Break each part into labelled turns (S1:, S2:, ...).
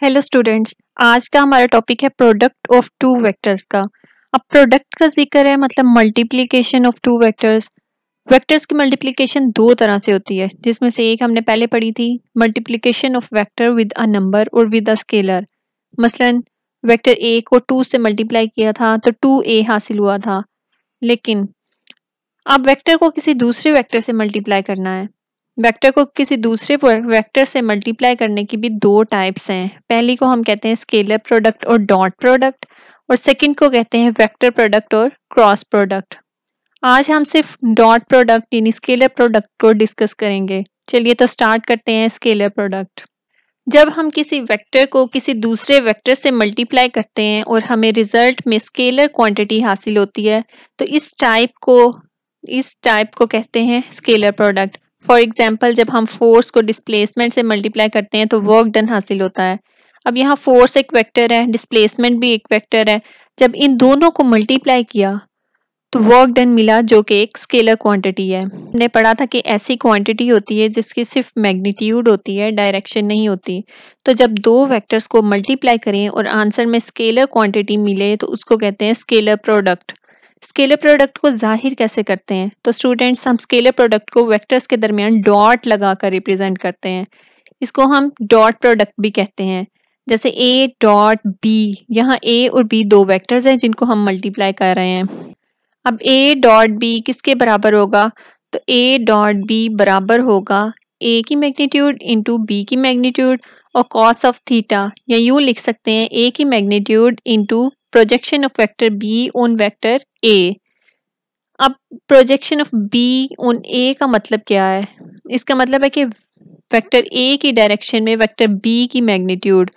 S1: Hello students. आज का हमारा टॉपिक है प्रोडक्ट ऑफ टू वेक्टर्स का। अब प्रोडक्ट का जिक्र है मतलब multiplication of two vectors. Vectors की मल्टीप्लिकेशन दो तरह से होती है, जिसमें से एक हमने पहले पढ़ी थी, multiplication of vector with a number और विद अ स्केलर। मसलन वेक्टर ए को 2 से मल्टीप्लाई किया था तो 2a हासिल हुआ था। लेकिन अब वेक्टर को किसी दूसरे वेक्टर से मल्टीप्लाई करना है। वेक्टर को किसी दूसरे वेक्टर से मल्टीप्लाई करने की भी दो टाइप्स हैं। पहली को हम कहते हैं स्केलर प्रोडक्ट और डॉट प्रोडक्ट, और सेकंड को कहते हैं वेक्टर प्रोडक्ट और क्रॉस प्रोडक्ट। आज हम सिर्फ डॉट प्रोडक्ट यानी स्केलर प्रोडक्ट को डिस्कस करेंगे। चलिए तो स्टार्ट करते हैं स्केलर प्रोडक्ट। जब हम किसी वेक्टर को किसी दूसरे वेक्टर से मल्टीप्लाई करते हैं और हमें रिजल्ट में स्केलर क्वांटिटी हासिल होती है तो इस टाइप को कहते हैं स्केलर प्रोडक्ट। फॉर एग्जांपल, जब हम फोर्स को डिस्प्लेसमेंट से मल्टीप्लाई करते हैं तो वर्क डन हासिल होता है। अब यहाँ फोर्स एक वेक्टर है, डिस्प्लेसमेंट भी एक वेक्टर है। जब इन दोनों को मल्टीप्लाई किया तो वर्क डन मिला, जो कि एक स्केलर क्वांटिटी है। हमने पढ़ा था कि ऐसी क्वांटिटी होती है जिसकी सिर्फ मैग्नीट्यूड होती है, डायरेक्शन नहीं होती। तो जब दो वेक्टर्स को मल्टीप्लाई करें और आंसर में स्केलर क्वांटिटी मिले तो उसको कहते हैं स्केलर प्रोडक्ट। स्केलर प्रोडक्ट को जाहिर कैसे करते हैं? तो स्टूडेंट्स, हम स्केलर प्रोडक्ट को वेक्टर्स के दरमियान डॉट लगाकर रिप्रेजेंट करते हैं। इसको हम डॉट प्रोडक्ट भी कहते हैं। जैसे ए डॉट बी, यहाँ ए और बी दो वेक्टर्स हैं जिनको हम मल्टीप्लाई कर रहे हैं। अब ए डॉट बी किसके बराबर होगा? तो ए डॉट बी बराबर होगा ए की मैग्नीट्यूड इंटू बी की मैग्नीट्यूड और कॉस ऑफ थीटा, या यूं लिख सकते हैं ए की magnitude into projection of vector be on vector A. अब प्रोजेक्शन ऑफ बी ऑन ए का मतलब क्या है? इसका मतलब है कि वेक्टर ए की डायरेक्शन में वेक्टर बी की मैग्नीट्यूड,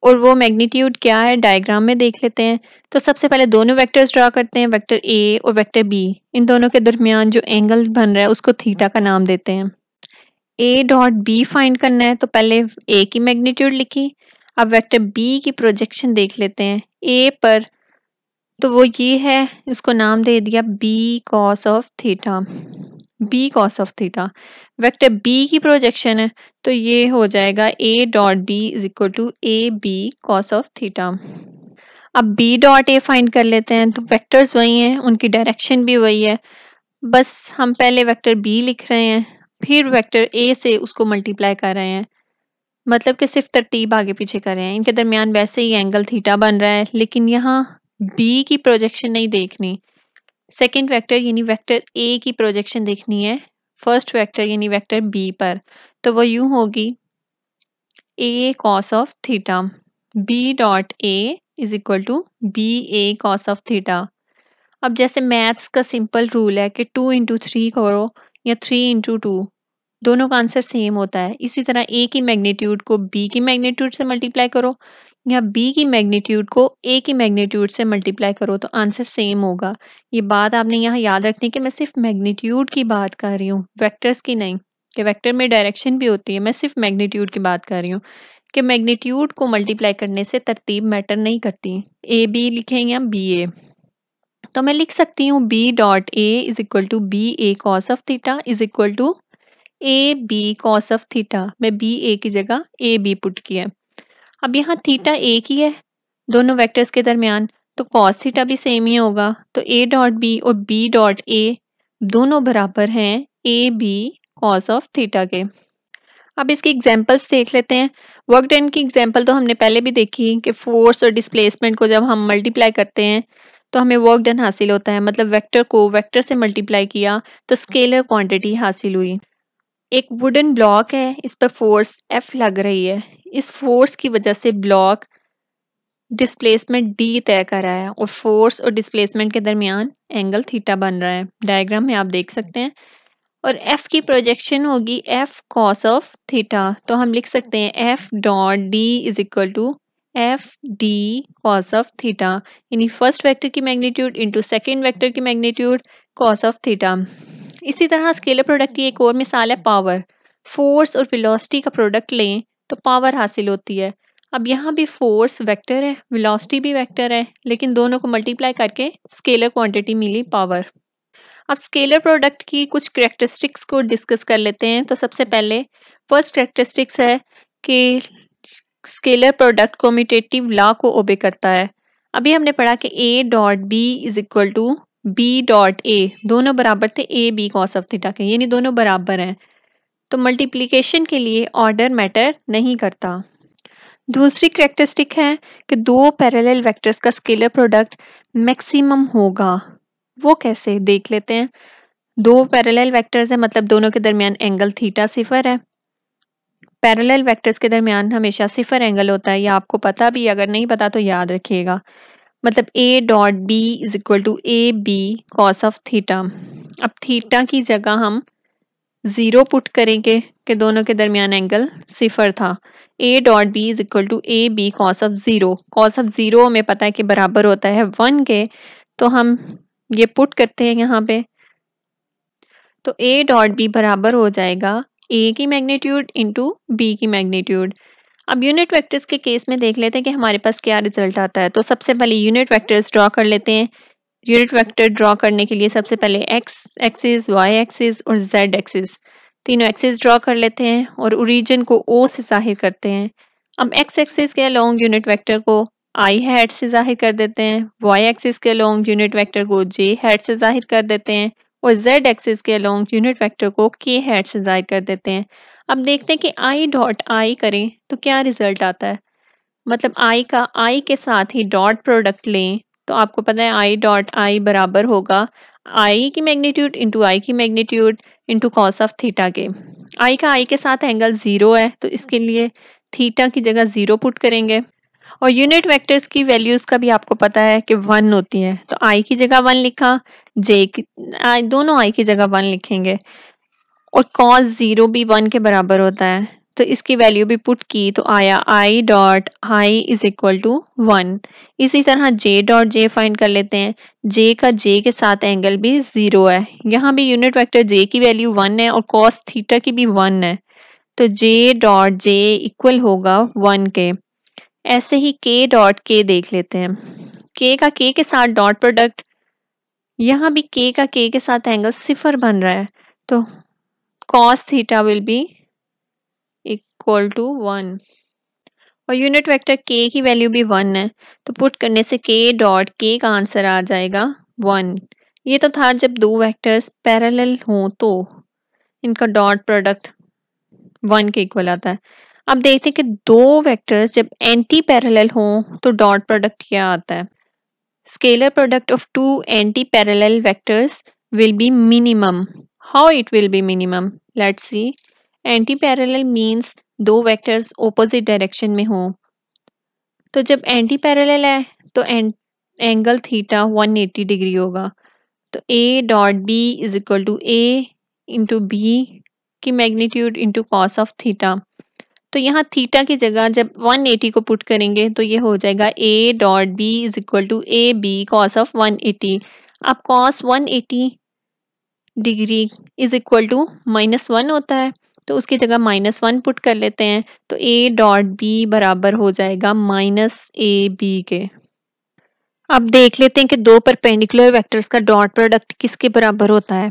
S1: और वो मैग्नीट्यूड क्या है डायग्राम में देख लेते हैं। तो सबसे पहले दोनों वेक्टर्स ड्रा करते हैं, वेक्टर ए और वेक्टर बी। इन दोनों के दरमियान जो एंगल बन रहा है उसको थीटा का नाम देते हैं। ए डॉट बी फाइंड करना है तो पहले ए की मैग्नीट्यूड लिखी। अब वेक्टर बी की प्रोजेक्शन देख लेते हैं ए पर, तो वो ये है, इसको नाम दे दिया B cos of theta. B cos of theta vector B की प्रोजेक्शन है, तो ये हो जाएगा A dot B is equal to A B cos of theta. अब बी डॉट ए फाइंड कर लेते हैं, तो वेक्टर्स वही हैं, उनकी डायरेक्शन भी वही है। बस हम पहले वेक्टर बी लिख रहे हैं, फिर वेक्टर ए से उसको मल्टीप्लाई कर रहे हैं। मतलब कि सिर्फ तरतीब आगे पीछे कर रहे हैं। इनके दरमियान वैसे ही एंगल थीटा बन रहा है, लेकिन यहाँ बी की प्रोजेक्शन नहीं देखनी, सेकेंड वेक्टर यानी वेक्टर ए की प्रोजेक्शन देखनी है फर्स्ट वेक्टर यानी वेक्टर बी पर। तो वो यूं होगी a cos of theta, b dot A is equal to B A cos of theta. अब जैसे मैथ्स का सिंपल रूल है कि 2 इंटू 3 करो या 3 इंटू 2, दोनों का आंसर सेम होता है। इसी तरह ए की मैग्नीट्यूड को बी की मैग्नीट्यूड से मल्टीप्लाई करो या बी की मैग्नीट्यूड को ए की मैग्नीट्यूड से मल्टीप्लाई करो तो आंसर सेम होगा। ये बात आपने यहाँ याद रखनी कि मैं सिर्फ मैग्नीट्यूड की बात कर रही हूँ, वेक्टर्स की नहीं। कि वेक्टर में डायरेक्शन भी होती है, मैं सिर्फ मैग्नीट्यूड की बात कर रही हूँ कि मैग्नीट्यूड को मल्टीप्लाई करने से तरतीब मैटर नहीं करती। ए बी लिखेंगे हम बी ए, तो मैं लिख सकती हूँ B dot A is equal to B A cos of theta is equal to A B cos of theta. मैं बी ए की जगह ए बी पुट किया। अब यहाँ थीटा एक ही है दोनों वेक्टर्स के दरमियान, तो कॉस थीटा भी सेम ही होगा। तो ए डॉट बी और बी डॉट ए दोनों बराबर हैं A B cos of theta के। अब इसकी एग्जांपल्स देख लेते हैं। वर्क डन की एग्जांपल तो हमने पहले भी देखी कि फोर्स और डिस्प्लेसमेंट को जब हम मल्टीप्लाई करते हैं तो हमें वर्क डन हासिल होता है। मतलब वेक्टर को वेक्टर से मल्टीप्लाई किया तो स्केलर क्वांटिटी हासिल हुई। एक वुडन ब्लॉक है, इस पर फोर्स F लग रही है। इस फोर्स की वजह से ब्लॉक डिस्प्लेसमेंट D तय कर रहा है और फोर्स और डिस्प्लेसमेंट के दरमियान एंगल थीटा बन रहा है, डायग्राम में आप देख सकते हैं। और F की प्रोजेक्शन होगी F कॉस ऑफ थीटा, तो हम लिख सकते हैं F dot D is equal to F D cos of theta, यानी फर्स्ट वेक्टर की मैग्नीट्यूड इंटू सेकेंड वेक्टर की मैग्नीट्यूड कॉस ऑफ थीटा। इसी तरह स्केलर प्रोडक्ट की एक और मिसाल है पावर। फोर्स और वेलोसिटी का प्रोडक्ट लें तो पावर हासिल होती है। अब यहाँ भी फोर्स वेक्टर है, वेलोसिटी भी वेक्टर है, लेकिन दोनों को मल्टीप्लाई करके स्केलर क्वांटिटी मिली पावर। अब स्केलर प्रोडक्ट की कुछ कैरेक्टरिस्टिक्स को डिस्कस कर लेते हैं। तो सबसे पहले फर्स्ट कैरेक्टरिस्टिक्स है कि स्केलर प्रोडक्ट कम्यूटेटिव लॉ को ओबे करता है। अभी हमने पढ़ा कि a dot b is equal to b dot a, दोनों बराबर थे a b cos of theta के, यानी दोनों बराबर हैं, तो मल्टीप्लिकेशन के लिए ऑर्डर मैटर नहीं करता। दूसरी कैरेक्टरिस्टिक है कि दो पैरेलल वेक्टर्स का स्केलर प्रोडक्ट मैक्सिमम होगा। वो कैसे देख लेते हैं। दो पैरेलल वेक्टर्स हैं, मतलब दोनों के दरमियान एंगल थीटा सिफर है। पैरेलल वेक्टर्स के दरमियान हमेशा सिफर एंगल होता है, या आपको पता भी, अगर नहीं पता तो याद रखिएगा। मतलब a dot b is equal to A B cos of theta. अब थीटा की जगह हम 0 पुट करेंगे कि दोनों के दरमियान एंगल सिफर था। a dot b is equal to A B cos of 0। Cos of 0 हमें पता है कि बराबर होता है 1 के, तो हम ये पुट करते हैं यहाँ पे, तो a डॉट b बराबर हो जाएगा a की मैग्नीट्यूड इंटू b की मैग्नीट्यूड। अब यूनिट वेक्टर्स के केस में देख लेते हैं कि हमारे पास क्या रिजल्ट आता है। तो सबसे पहले यूनिट वेक्टर्स ड्रॉ कर लेते हैं। यूनिट वेक्टर ड्रॉ करने के लिए सबसे पहले x एक्सिस, y एक्सिस और z एक्सिस, तीनों एक्सिस ड्रॉ कर लेते हैं और ओरिजिन को o से जाहिर करते हैं। अब x एक्सिस के अलोंग यूनिट वेक्टर को i हैट से जाहिर कर देते हैं, y एक्सिस के अलोंग यूनिट वेक्टर को j हैट से जाहिर कर देते हैं और z एक्सिस के अलोंग यूनिट वेक्टर को k हैट से जाहिर कर देते हैं। अब देखते हैं कि i डॉट i करें तो क्या रिजल्ट आता है। मतलब i का i के साथ ही डॉट प्रोडक्ट लें तो आपको पता है i डॉट i बराबर होगा i की मैग्नीट्यूड इंटू i की magnitude into cos of theta के। i का i के साथ एंगल 0 है, तो इसके लिए थीटा की जगह 0 पुट करेंगे। और यूनिट वेक्टर्स की वैल्यूज का भी आपको पता है कि 1 होती है, तो i की जगह 1 लिखा, दोनों i की जगह 1 लिखेंगे और cos 0 भी 1 के बराबर होता है, तो इसकी वैल्यू भी पुट की तो आया i dot i is equal to 1। इसी तरह j डॉट j फाइंड कर लेते हैं। j का j के साथ एंगल भी 0 है, यहाँ भी यूनिट वेक्टर j की वैल्यू 1 है और cos थीटा की भी 1 है, तो j डॉट j इक्वल होगा 1 के। ऐसे ही k डॉट k देख लेते हैं। k का k के साथ डॉट प्रोडक्ट, यहाँ भी k का k के साथ एंगल सिफर बन रहा है, तो cos theta will be equal to 1 और यूनिट वेक्टर k की वैल्यू भी 1 है, तो पुट करने से k डॉट k का आंसर आ जाएगा 1। ये तो था जब दो वेक्टर्स पैरेलल हों तो इनका डॉट प्रोडक्ट 1 के इक्वल आता है। अब देखते हैं कि दो वेक्टर्स जब एंटी पैरेलल हों तो डॉट प्रोडक्ट क्या आता है। Scalar product of two anti parallel vectors will be minimum. How it will be minimum, let's see. Anti parallel means दो वेक्टर्स ऑपोजिट डायरेक्शन में हों, तो जब एंटी पैरेलल है तो एंगल थीटा 180 डिग्री होगा, तो a dot b is equal to a into b की magnitude into cos of theta. तो यहाँ थीटा की जगह जब 180 को पुट करेंगे तो ये हो जाएगा a dot b is equal to a b cos of 180। अब cos 180 degree is equal to -1 होता है, तो उसकी जगह -1 पुट कर लेते हैं, तो a डॉट b बराबर हो जाएगा -ab के। अब देख लेते हैं कि दो परपेंडिकुलर वेक्टर्स का डॉट प्रोडक्ट किसके बराबर होता है।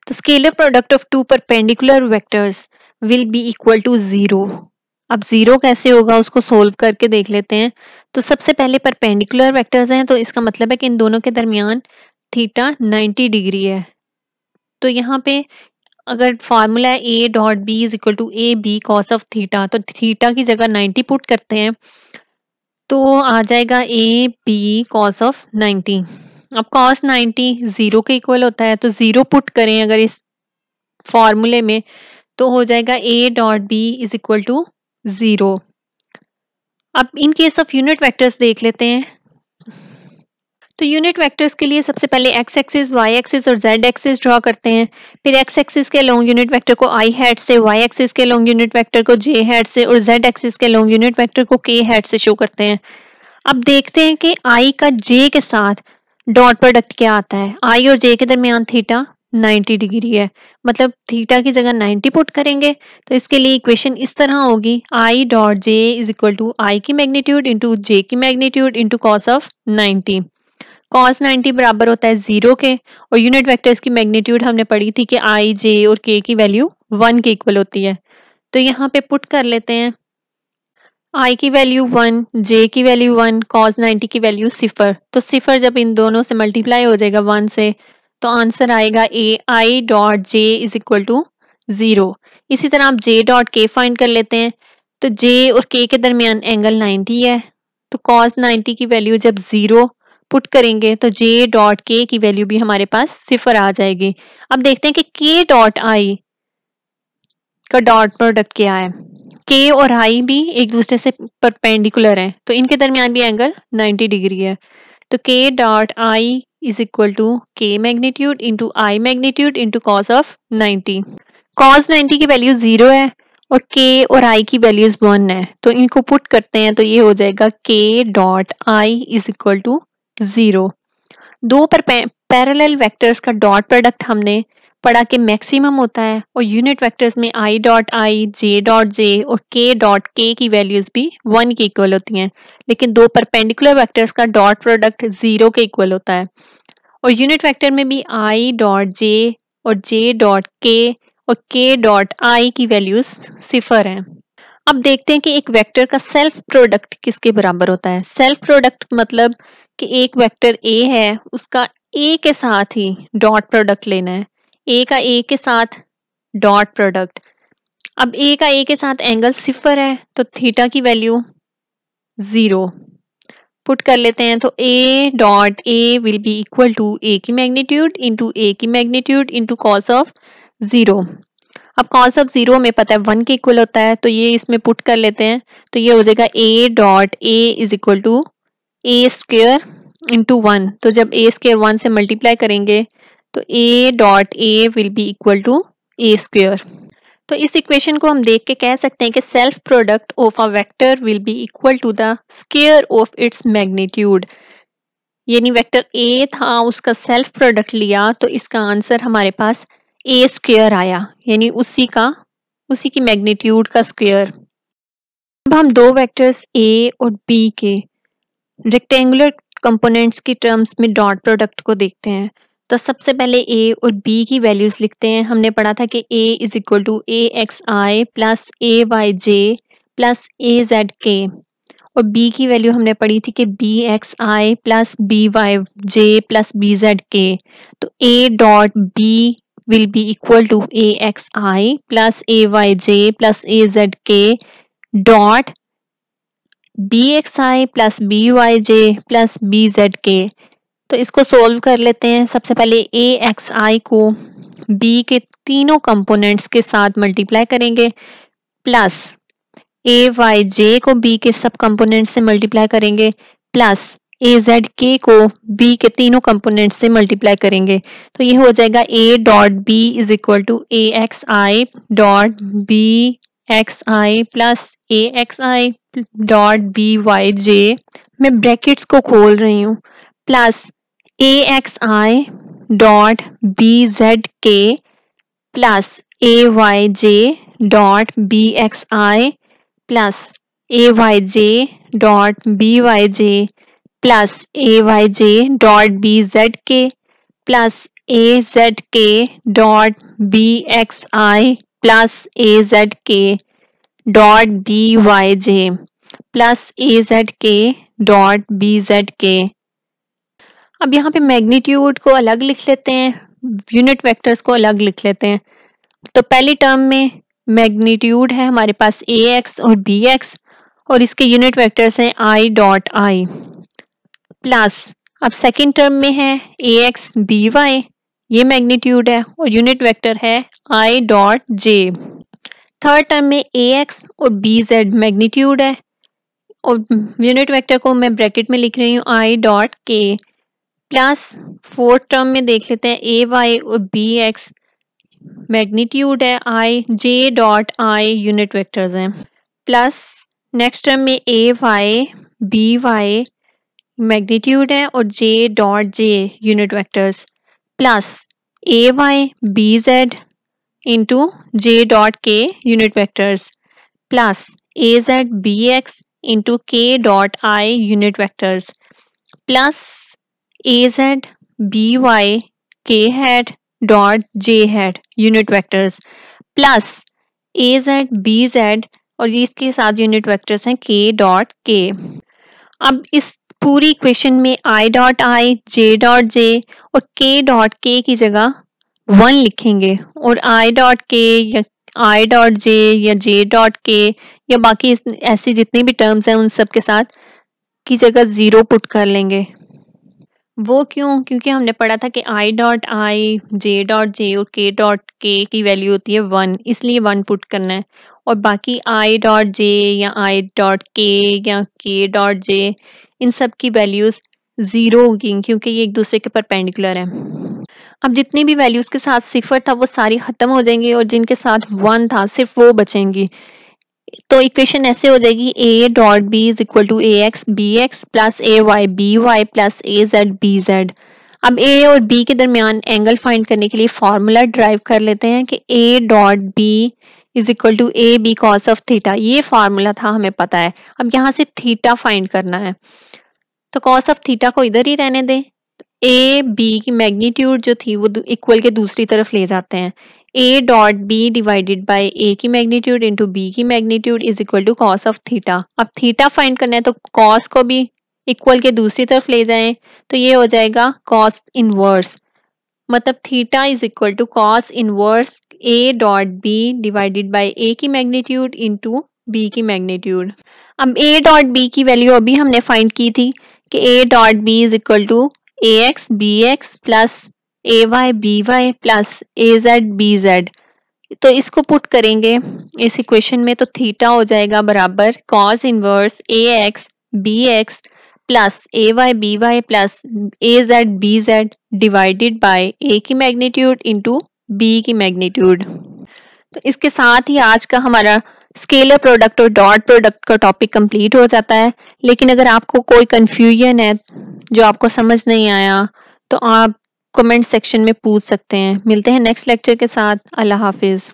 S1: तो scalar product of two perpendicular vectors will be equal to 0। अब 0 कैसे होगा उसको सोल्व करके देख लेते हैं। तो सबसे पहले परपेंडिकुलर वेक्टर्स हैं, तो इसका मतलब है कि इन दोनों के दरमियान थीटा 90 डिग्री है। तो यहाँ पे अगर फॉर्मूला है a dot b is equal to A B cos of theta, तो थीटा की जगह 90 पुट करते हैं तो आ जाएगा a b कॉस ऑफ 90। अब कॉस 90 0 के इक्वल होता है, तो 0 पुट करें अगर इस फॉर्मूले में तो हो जाएगा a dot b is equal to 0। अब in case of unit vectors देख लेते हैं। तो यूनिट वेक्टर्स के लिए सबसे पहले x एक्सिस, y एक्सिस और z एक्सिस ड्रॉ करते हैं। फिर x एक्सिस के अलोंग यूनिट वेक्टर को i हैट से, y एक्सिस के अलोंग यूनिट वेक्टर को j हैट से और z एक्सिस के अलोंग यूनिट वेक्टर को k हैट से शो करते हैं। अब देखते हैं कि i का j के साथ डॉट प्रोडक्ट क्या आता है। i और j के दरमियान थीटा 90 डिग्री है, मतलब थीटा की जगह 90 पुट करेंगे तो इसके लिए इक्वेशन इस तरह होगी i dot j is equal to i की मैग्नीट्यूड इंटू j की magnitude into cos of 90। Cos 90 बराबर होता है 0 के और यूनिट वेक्टर्स की मैग्नीट्यूड हमने पढ़ी थी कि i j और k की वैल्यू 1 के इक्वल होती है, तो यहाँ पे पुट कर लेते हैं। आई की वैल्यू 1, जे की वैल्यू 1, cos 90 की वैल्यू 0। तो 0 जब इन दोनों से मल्टीप्लाई हो जाएगा 1 से, तो आंसर आएगा a i dot j is equal to 0। इसी तरह आप जे डॉट के फाइंड कर लेते हैं। तो जे और के दरमियान एंगल 90 है, तो cos 90 की वैल्यू जब 0 पुट करेंगे तो जे डॉट के की वैल्यू भी हमारे पास 0 आ जाएगी। अब देखते हैं कि के डॉट आई का डॉट प्रोडक्ट क्या है। के और आई भी एक दूसरे से परपेंडिकुलर हैं, तो इनके दरमियान भी एंगल 90 डिग्री है। तो k dot I is equal to k magnitude into i magnitude into cos of 90। Cos 90 की वैल्यू 0 है और के और आई की वैल्यूज 1 है, तो इनको पुट करते हैं तो ये हो जाएगा K dot I is equal to 0। दो पैरेलल वेक्टर्स का डॉट प्रोडक्ट हमने पढ़ा कि मैक्सिमम होता है, और यूनिट वेक्टर्स में I dot I, J dot जे और के डॉट के की वैल्यूज भी 1 के इक्वल होती हैं। लेकिन दो परपेंडिकुलर वेक्टर्स का डॉट प्रोडक्ट 0 के इक्वल होता है। और यूनिट वेक्टर में भी आई डॉट जे और जे डॉट के और के डॉट आई की वैल्यूज 0 हैं। अब देखते हैं कि एक वेक्टर का सेल्फ प्रोडक्ट किसके बराबर होता है। सेल्फ प्रोडक्ट मतलब कि एक वेक्टर ए है, उसका ए के साथ ही डॉट प्रोडक्ट लेना है। ए का ए के साथ डॉट प्रोडक्ट। अब ए का ए के साथ एंगल 0 है, तो थीटा की वैल्यू 0 पुट कर लेते हैं। तो ए dot A will be equal to a की मैग्नीट्यूड इंटू ए की मैग्नीट्यूड इंटू कॉस ऑफ 0। अब कॉस ऑफ 0 में पता है 1 के इक्वल होता है, तो ये इसमें पुट कर लेते हैं। तो ये हो जाएगा A dot A is equal to A square into 1। तो जब ए स्क्वेयर 1 से मल्टीप्लाई करेंगे तो ए dot A will be equal to A square. तो इस इक्वेशन को हम देख के कह सकते हैं कि self product of a vector will be equal to the square of its magnitude. यानी वेक्टर ए था, उसका सेल्फ प्रोडक्ट लिया तो इसका आंसर हमारे पास ए स्क्वायर आया, यानी उसी की मैग्नीट्यूड का स्क्वायर। अब हम दो वेक्टर्स ए और बी के रेक्टेंगुलर कंपोनेंट्स की टर्म्स में डॉट प्रोडक्ट को देखते हैं। तो सबसे पहले ए और बी की वैल्यूज लिखते हैं। हमने पढ़ा था कि A is equal to A X I plus A Y J plus A Z K, और बी की वैल्यू हमने पढ़ी थी कि B X I plus B Y J plus B Z K. तो ए dot B will be equal to A X I plus A Y J plus A Z K dot B X I plus B Y J plus B Z K. तो इसको solve कर लेते हैं। सबसे पहले ए X आई को B के तीनों कंपोनेंट्स के साथ मल्टीप्लाई करेंगे, प्लस ए वाई जे को बी के सब कंपोनेंट्स से मल्टीप्लाई करेंगे, प्लस ए जेड के को बी के तीनों कंपोनेंट्स से मल्टीप्लाई करेंगे। तो ये हो जाएगा A dot B is equal to A X I dot B X I plus A X I dot B Y J, मैं ब्रैकेट्स को खोल रही हूँ, plus A X I dot B Z K plus A Y J dot B X I plus A Y J dot B Y J plus A Y J dot B Z K plus A Z K dot B X I plus A Z K dot B Y J plus A Z K dot B Z के। अब यहाँ पे magnitude को अलग लिख लेते हैं, unit vectors को अलग लिख लेते हैं। तो पहली टर्म में मैग्नीट्यूड है हमारे पास ए एक्स और बी एक्स, और इसके यूनिट वेक्टर्स हैं आई डॉट आई, प्लस अब सेकंड टर्म में है ए एक्स बी वाई, ये मैग्नीट्यूड है और यूनिट वेक्टर है आई डॉट जे। थर्ड टर्म में ए एक्स और बी जेड मैग्नीट्यूड है, और यूनिट वेक्टर को मैं ब्रैकेट में लिख रही हूँ I dot K, plus fourth term में देख लेते हैं ए वाई और बी एक्स मैग्नीट्यूड है I J dot I, unit vectors हैं, प्लस नेक्स्ट टर्म में A Y B Y magnitude है और J dot J, unit vectors, plus A Y B Z into J dot K, unit vectors, plus A Z B X into K dot I, unit vectors, plus A Z B Y K hat dot J hat, unit vectors, plus A Z B Z और ये इसके साथ unit vectors हैं k dot k। अब इस पूरी equation में i dot i, j dot j और k डॉट k की जगह 1 लिखेंगे और i डॉट k या i डॉट j या j डॉट k या बाकी ऐसी जितनी भी टर्म्स हैं उन सब के साथ की जगह 0 पुट कर लेंगे। वो क्यों? क्योंकि हमने पढ़ा था कि i dot i, j dot j और k डॉट k की वैल्यू होती है 1, इसलिए 1 पुट करना है। और बाकी i डॉट j या i डॉट k या k डॉट j इन सब की वैल्यूज 0 होगी क्योंकि ये एक दूसरे के परपेंडिकुलर है। अब जितनी भी वैल्यूज के साथ सिफर था वो सारी खत्म हो जाएंगी और जिनके साथ 1 था सिर्फ वो बचेंगी। तो इक्वेशन ऐसे हो जाएगी a dot b is equal to ax bx plus ay by plus az bz। अब a और b के दरमियान एंगल फाइंड करने के लिए फॉर्मूला ड्राइव कर लेते हैं कि a dot b is equal to A B cos of theta. ये फॉर्मूला था, हमें पता है। अब यहाँ से थीटा फाइंड करना है तो कॉस ऑफ थीटा को इधर ही रहने दें। ए बी की मैग्नीट्यूड जो थी वो इक्वल के दूसरी तरफ ले जाते हैं। a dot b divided by a की मैग्नीट्यूड इंटू बी की magnitude is equal to cos of theta. अब थीटा फाइंड करना है तो कॉस को भी इक्वल के दूसरी तरफ ले जाएं तो ये हो जाएगा कॉस इनवर्स, मतलब theta is equal to cos inverse a dot b divided by a की मैग्नीट्यूड इंटू b की मैग्नीट्यूड। अब a डॉट b की वैल्यू अभी हमने फाइंड की थी कि a dot b is equal to ax bx plus ay by plus az bz। तो इसको पुट करेंगे इस इक्वेशन में तो थीटा हो जाएगा बराबर cos inverse ax bx plus ay by plus az bz divided by a की मैग्नीट्यूड इंटू b की मैग्नीट्यूड। तो इसके साथ ही आज का हमारा स्केलर प्रोडक्ट और डॉट प्रोडक्ट का टॉपिक कंप्लीट हो जाता है। लेकिन अगर आपको कोई कंफ्यूजन है जो आपको समझ नहीं आया तो आप कमेंट सेक्शन में पूछ सकते हैं। मिलते हैं नेक्स्ट लेक्चर के साथ। अल्लाह हाफिज।